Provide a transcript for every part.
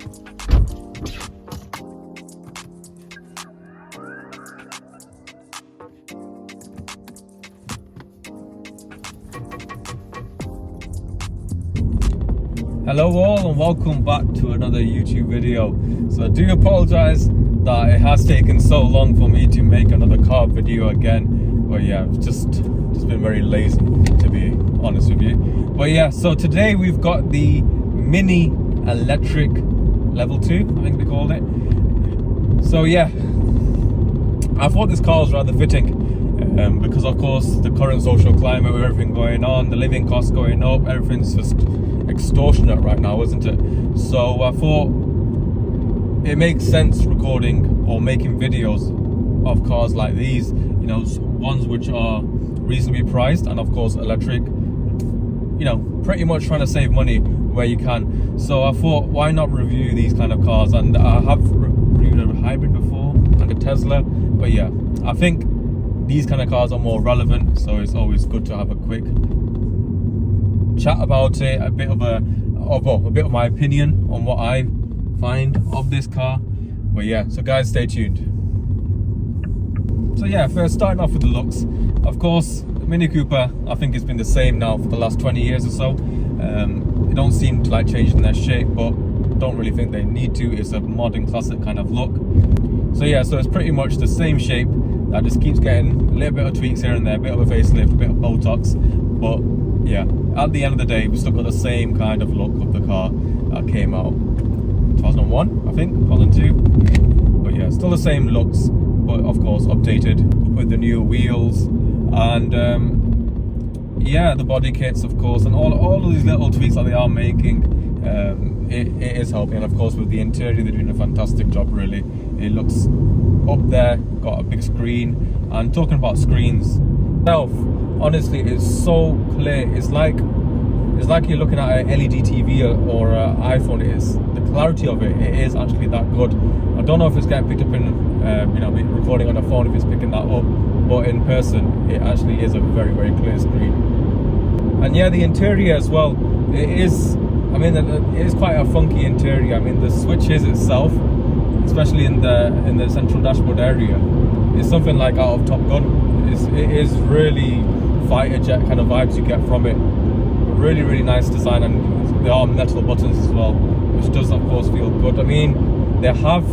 Hello all and welcome back to another YouTube video. So I do apologize that it has taken so long for me to make another car video again, but yeah, I've just been very lazy, to be honest with you. But yeah, so today we've got the Mini Electric Level 2, I think they called it. So yeah, I thought this car was rather fitting because of course the current social climate with everything going on, the living costs going up, everything's just extortionate right now, isn't it? So I thought it makes sense recording or making videos of cars like these, you know, ones which are reasonably priced and of course electric, you know, pretty much trying to save money where you can. So I thought, why not review these kind of cars? And I have reviewed a hybrid before and a Tesla, but yeah, I think these kind of cars are more relevant, so it's always good to have a quick chat about it, a bit of my opinion on what I find of this car. But yeah, so guys, stay tuned. So yeah, first starting off with the looks, of course the Mini Cooper, I think it's been the same now for the last 20 years or so. They don't seem to like changing their shape, but don't really think they need to. It's a modern classic kind of look. So yeah, so it's pretty much the same shape that just keeps getting a little bit of tweaks here and there, a bit of a facelift, a bit of Botox, but yeah, at the end of the day, we still got the same kind of look of the car that came out 2001, I think, 2002. But yeah, still the same looks, but of course updated with the new wheels and yeah, the body kits, of course, and all of these little tweaks that they are making. It is helping, and of course with the interior, they're doing a fantastic job. Really, it looks up there, got a big screen. And talking about screens, honestly, it's so clear. It's like you're looking at an LED TV or an iPhone. It is, the clarity of it is actually that good. I don't know if it's getting picked up in you know, recording on a phone, if it's picking that up, but in person it actually is a very, very clear screen. And yeah, the interior as well, it is, I mean, it is quite a funky interior. I mean, the switches itself, especially in the central dashboard area, is something like out of Top Gun. It is really fighter jet kind of vibes you get from it. Really, really nice design, and there are metal buttons as well, which does of course feel good. I mean, they have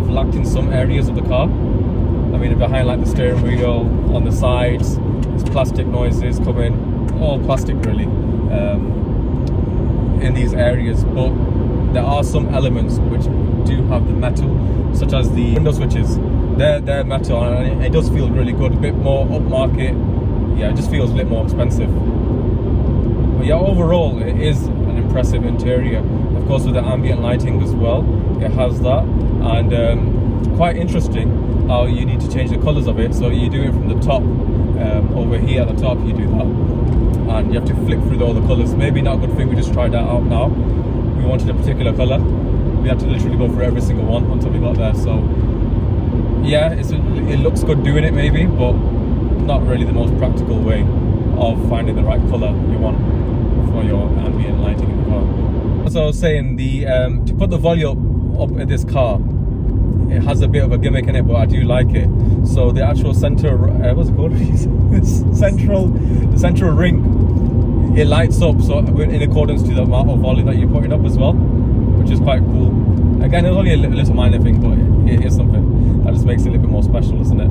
lacked in some areas of the car. I mean, behind like the steering wheel, on the sides, there's plastic noises coming, all plastic really, in these areas. But there are some elements which do have the metal, such as the window switches. They're metal, and it does feel really good, a bit more upmarket. Yeah, it just feels a bit more expensive. But yeah, overall it is an impressive interior. Of course with the ambient lighting as well, it has that. And quite interesting how you need to change the colours of it. So you do it from the top, over here at the top you do that. And you have to flick through all the colours. Maybe not a good thing, we just tried that out now. We wanted a particular colour. We had to literally go for every single one until we got there. So yeah, it looks good doing it maybe, but not really the most practical way of finding the right colour you want for your ambient lighting in the car. As I was saying, to put the volume up in this car, it has a bit of a gimmick in it, but I do like it. So the actual center, what's it called? the central ring, it lights up so in accordance to the amount of volume that you're putting up as well, which is quite cool. Again, it's only a little minor thing, but it is something that just makes it a little bit more special, isn't it?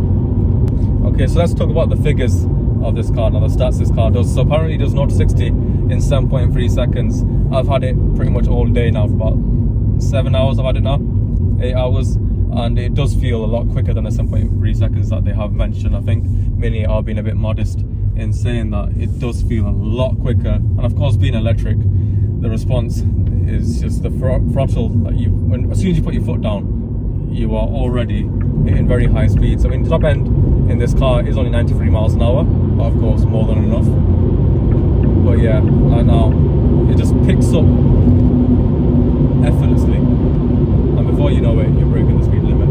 Okay, so let's talk about the figures of this car. Now, the stats this car does. So apparently it does 0 to 60 in 7.3 seconds. I've had it pretty much all day now, for about 7 hours I've had it now, 8 hours, and it does feel a lot quicker than the 7.3 seconds that they have mentioned. I think Mini are being a bit modest in saying that it does feel a lot quicker. And of course, being electric, the response is just the throttle that as soon as you put your foot down, you are already hitting very high speeds. I mean, the top end in this car is only 93 miles an hour, but of course more than enough. But yeah, right now it just picks up effortlessly, and before you know it, you're breaking the speed limit.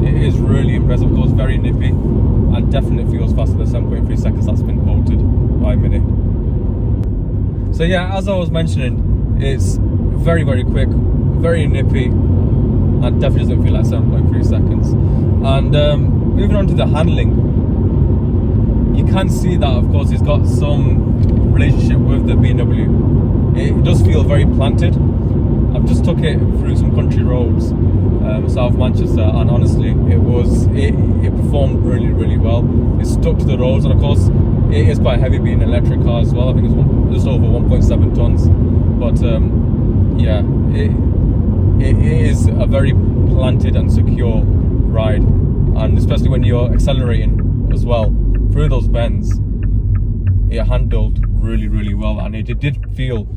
It is really impressive. Of course, very nippy, and definitely feels faster than 7.3 seconds that's been quoted by Mini. So yeah, as I was mentioning, it's very, very quick, very nippy, and definitely doesn't feel like 7.3 seconds. And moving on to the handling, you can see that, of course, it's got some relationship with the BMW. It does feel very planted. I've just took it through some country roads, South Manchester, and honestly, it performed really well. It stuck to the roads, and of course, it is quite heavy being an electric car as well. I think it's just over 1.7 tons. But yeah, it is a very planted and secure ride, and especially when you're accelerating as well through those bends, it handled really well, and it did feel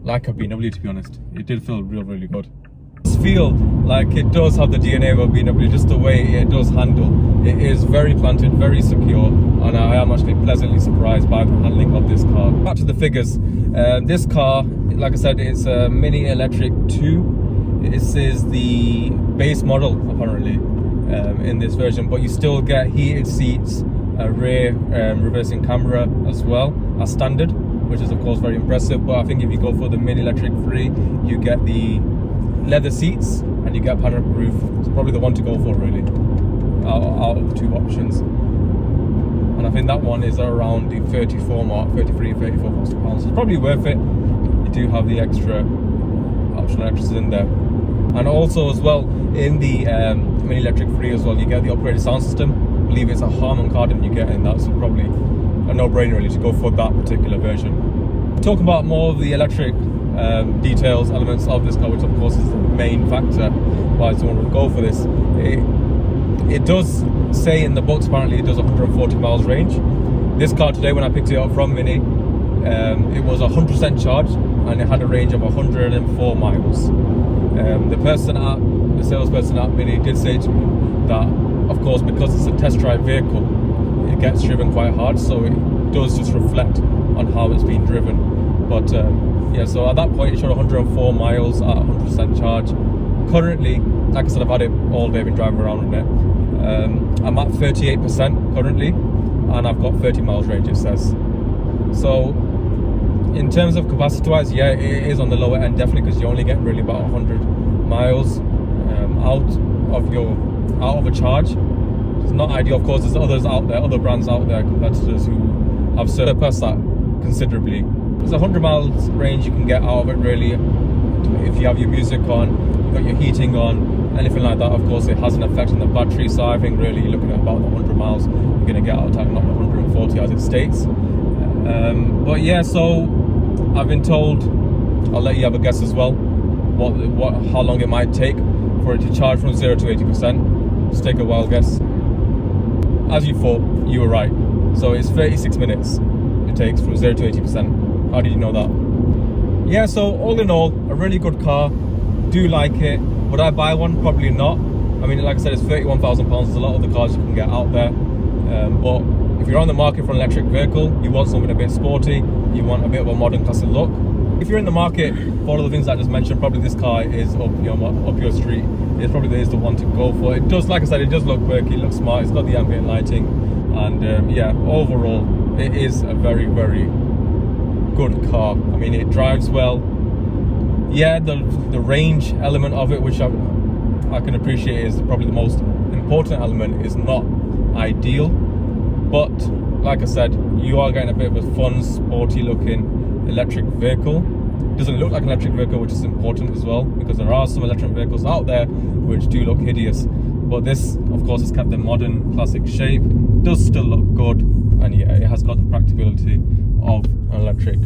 like a BMW, to be honest. It did feel really good. It does feel like it does have the DNA of a BMW, just the way it does handle. It is very planted, very secure, and I am actually pleasantly surprised by the handling of this car. Back to the figures. This car, like I said, it's a Mini Electric 2. This is the base model, apparently, in this version, but you still get heated seats, a rear reversing camera as well as standard, which is of course very impressive. But I think if you go for the Mini Electric 3, you get the leather seats and you get panoramic roof. It's probably the one to go for, really, out of two options. And I think that one is around the 34 mark, 34 pounds. So it's probably worth it. You do have the extra optional extras in there. And also as well, in the Mini Electric 3 as well, you get the upgraded sound system. I believe it's a Harman Kardon you get in that, so probably a no-brainer really to go for that particular version. Talk about more of the electric details, elements of this car, which of course is the main factor why someone would go for this. It does say in the books, apparently it does 140 miles range. This car today, when I picked it up from Mini, it was 100% charged and it had a range of 104 miles. The salesperson at Mini did say to me that, of course, because it's a test drive vehicle, it gets driven quite hard, so it does just reflect on how it's been driven. But yeah, so at that point it showed 104 miles at 100% charge. Currently, like I said, I've had it all day, been driving around in it. I'm at 38% currently, and I've got 30 miles range, it says. So in terms of capacity wise, yeah, it is on the lower end, definitely, because you only get really about 100 miles out of a charge. It's not ideal. Of course, there's others out there, other brands out there, competitors who have surpassed that considerably. There's 100 miles range you can get out of it, really, if you have your music on, you've got your heating on, anything like that. Of course, it has an effect on the battery, so I think really you're looking at about the 100 miles you're going to get out of time, not the 140 as it states. But yeah, so I've been told, I'll let you have a guess as well, how long it might take for it to charge from 0 to 80%. Just take a wild guess. As you thought, you were right. So it's 36 minutes it takes from 0 to 80%. How did you know that? Yeah, so all in all, a really good car. Do like it. Would I buy one? Probably not. I mean, like I said, it's £31,000. There's a lot of the cars you can get out there. But if you're on the market for an electric vehicle, you want something a bit sporty, you want a bit of a modern classic look. If you're in the market for all of the things I just mentioned, probably this car is up your street. It probably is the one to go for. It does, like I said, it does look quirky, it looks smart, it's got the ambient lighting, and yeah, overall, it is a very good car. I mean, it drives well. Yeah, the range element of it, which I can appreciate, is probably the most important element, is not ideal. But like I said, you are getting a bit of a fun, sporty looking electric vehicle. It doesn't look like an electric vehicle, which is important as well, because there are some electric vehicles out there which do look hideous. But this, of course, has kept the modern classic shape. It does still look good, and yeah, it has got the practicability of an electric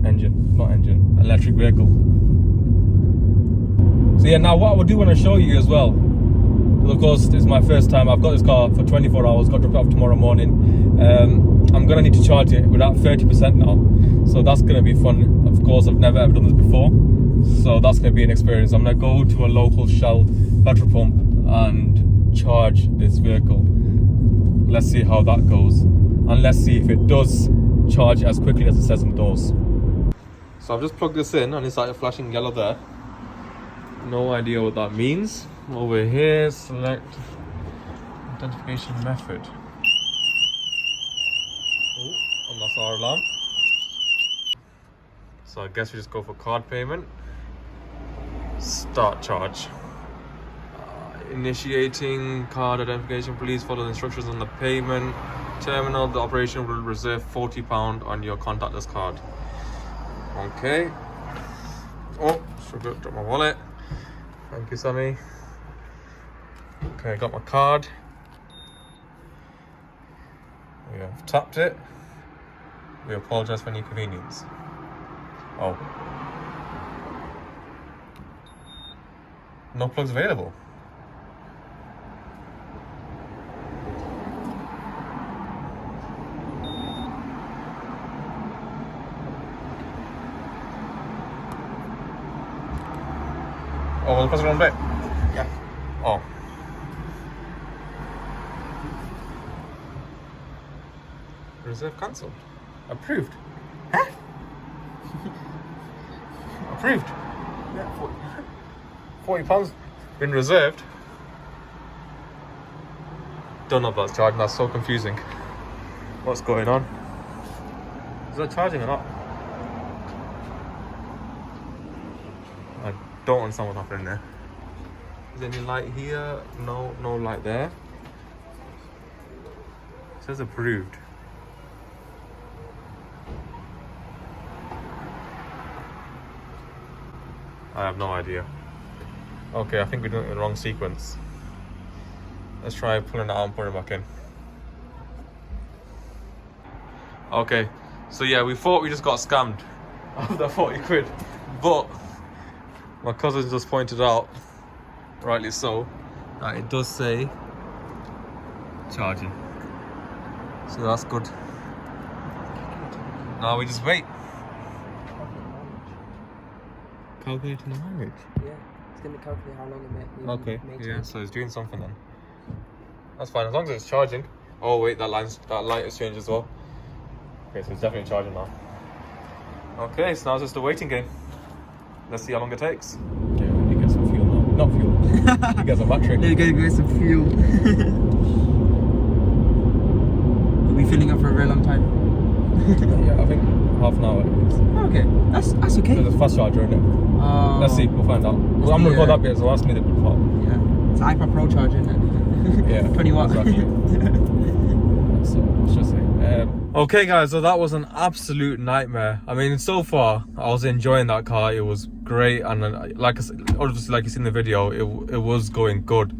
electric vehicle. So yeah, now what I do want to show you as well, of course, this is my first time. I've got this car for 24 hours, got to drop it off tomorrow morning. I'm gonna need to charge it without 30% now, so that's gonna be fun. Of course, I've never ever done this before, so that's gonna be an experience. I'm gonna go to a local Shell petrol pump and charge this vehicle. Let's see how that goes, and let's see if it does charge as quickly as it says on the doors. So I've just plugged this in and it's like flashing yellow there. No idea what that means. Over here, select identification method. Oh, and that's our alarm. So I guess we just go for card payment. Start charge. Initiating card identification. Please follow the instructions on the payment terminal. The operation will reserve £40 on your contactless card. Okay. Oh, forgot drop my wallet. Thank you, Sammy. Okay, got my card. We have tapped it. We apologize for any inconvenience. Oh. No plugs available. Oh, well, press the wrong bit. Yeah. Oh. Reserve cancelled. Approved. Huh? Approved. Yeah. £40 been reserved. Don't know if that's charging. That's so confusing. What's going on? Is that charging or not? I don't understand what's happening there. Is there any light here? No, no light there. It says approved. I have no idea. Okay, I think we're doing it in the wrong sequence. Let's try pulling it out and putting it back in. Okay, so yeah, we thought we just got scammed of the 40 quid, but my cousin just pointed out, rightly so, that it does say charging. So that's good. Now we just wait. Calculating the language? Yeah, it's going to calculate how long it may Okay, may yeah, take. so it's doing something then. That's fine, as long as it's charging. Oh wait, that light has changed as well. Okay, so it's definitely charging now. Okay, so now it's just a waiting game. Let's see how long it takes. Yeah, you get some fuel now. Not fuel. You get some battery. There you go, get some fuel. We'll be filling up for a very long time. Yeah, I think half an hour it is. Okay, that's okay. There's a fast charger in it. Let's see, we'll find out. Well, I'm gonna record that bit, so that's me the good part. Yeah, it's iPad Pro charger, isn't it? Yeah, 20 watt. Exactly. So let's just say. Okay, guys, so that was an absolute nightmare. I mean, so far I was enjoying that car. It was great, and like I said, obviously, like you see in the video, it was going good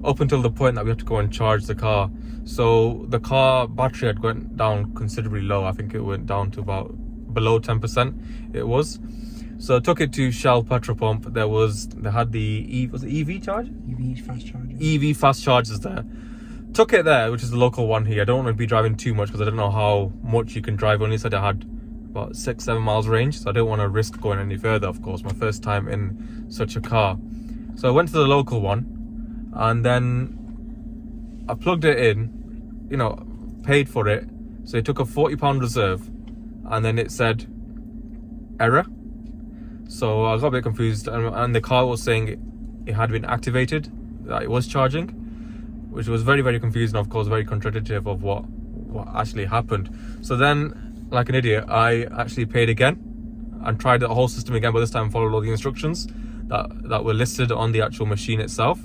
up until the point that we had to go and charge the car. So the car battery had went down considerably low. I think it went down to about below 10%. It was. So I took it to Shell petrol pump. They had the EV charger? EV fast charger. EV fast chargers there. Took it there, which is the local one here. I don't want to be driving too much because I don't know how much you can drive. Only said I had about 6-7 miles range, so I don't want to risk going any further, of course. My first time in such a car. So I went to the local one, and then I plugged it in, you know, paid for it. So it took a £40 reserve, and then it said error. So I got a bit confused, and the car was saying it had been activated, that it was charging, which was very, very confusing, of course, very contradictory of what actually happened. So then, like an idiot, I actually paid again and tried the whole system again, but this time followed all the instructions that were listed on the actual machine itself.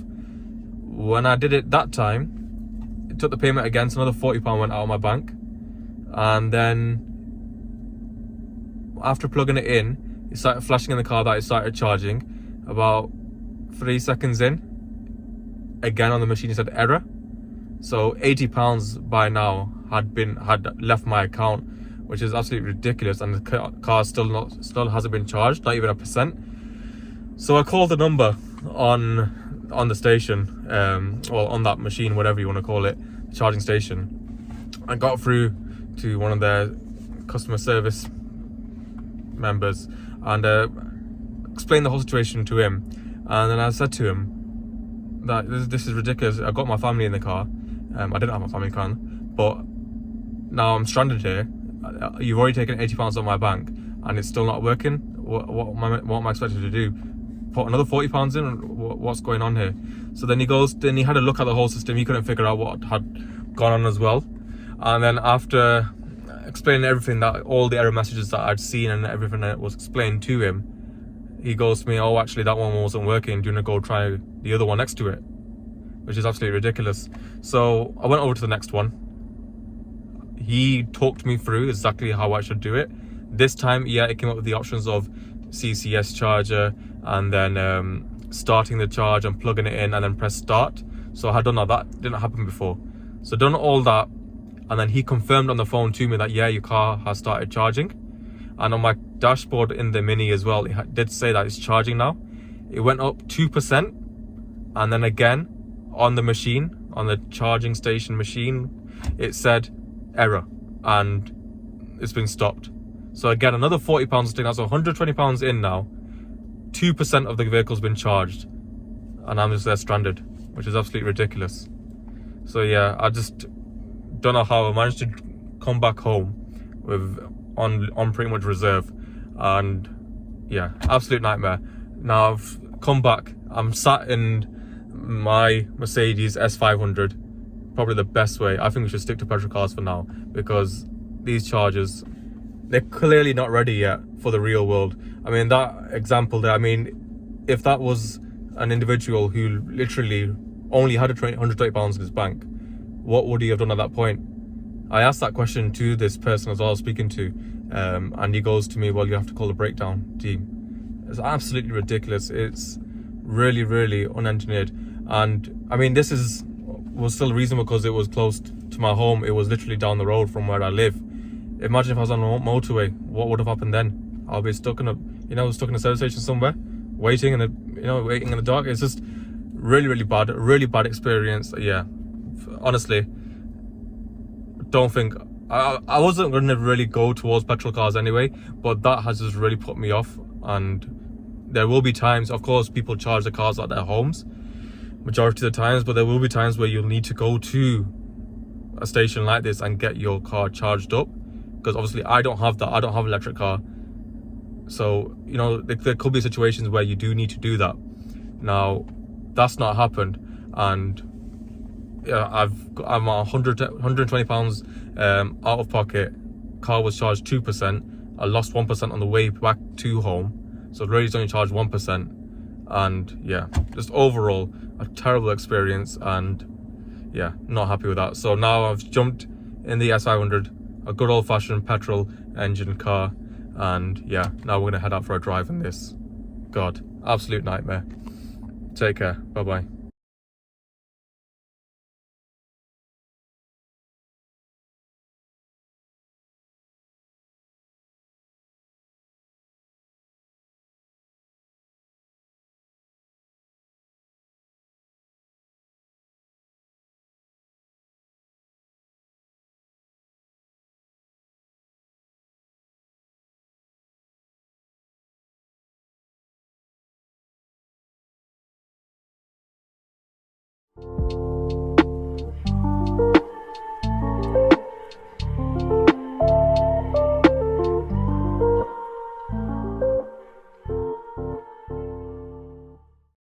When I did it that time, it took the payment again, so another £40 went out of my bank. And then after plugging it in, it started flashing in the car that it started charging. About 3 seconds in, again on the machine it said error. So £80 by now had left my account, which is absolutely ridiculous, and the car still hasn't been charged, not even 1%. So I called the number on the station, well, on that machine, whatever you want to call it, charging station. I got through to one of their customer service members and explained the whole situation to him. And then I said to him that this is ridiculous. I got my family in the car. I didn't have my family car, but now I'm stranded here. You've already taken £80 out of my bank, and it's still not working. What am I expected to do? Put another £40 in? What's going on here? So then he had a look at the whole system. He couldn't figure out what had gone on as well. And then after explaining everything, that all the error messages that I'd seen and everything that was explained to him, he goes to me, oh, actually that one wasn't working, do you want to go try the other one next to it? Which is absolutely ridiculous. So I went over to the next one. He talked me through exactly how I should do it. This time, yeah, it came up with the options of CCS charger and then starting the charge and plugging it in and then press start. So I had done all that, didn't happen before. So done all that, and then he confirmed on the phone to me that yeah, your car has started charging. And on my dashboard in the Mini as well, it did say that it's charging now. It went up 2%, and then again on the machine, on the charging station machine, it said error and it's been stopped. So again, another £40 thing, that's £120 in now. 2% of the vehicle's been charged, and I'm just there stranded, which is absolutely ridiculous. So yeah, I just don't know how I managed to come back home with on pretty much reserve, and yeah, absolute nightmare. Now I've come back, I'm sat in my Mercedes S500, probably the best way. I think we should stick to petrol cars for now, because these chargers, they're clearly not ready yet for the real world. I mean, that example there, I mean, if that was an individual who literally only had £120 in his bank, what would he have done at that point? I asked that question to this person as well I was speaking to, and he goes to me, well, you have to call the breakdown team. It's absolutely ridiculous. It's really, really unengineered. And I mean, this was still reasonable because it was close to my home. It was literally down the road from where I live. Imagine if I was on a motorway, what would have happened then? I'll be stuck in a service station somewhere, waiting in the dark. It's just really bad experience. Yeah, honestly, don't think I wasn't going to really go towards petrol cars anyway, but that has just really put me off. And there will be times, of course, people charge the cars at their homes majority of the times, but there will be times where you'll need to go to a station like this and get your car charged up, because obviously I don't have that. I don't have an electric car, so there could be situations where you do need to do that. Now that's not happened, and yeah, I'm £120 out of pocket. Car was charged 2%. I lost 1% on the way back to home, so really it's only charged 1%. And yeah, just overall a terrible experience, and yeah, not happy with that. So now I've jumped in the S500, a good old-fashioned petrol engine car, and yeah, now we're gonna head out for a drive in this. God, absolute nightmare. Take care. Bye bye.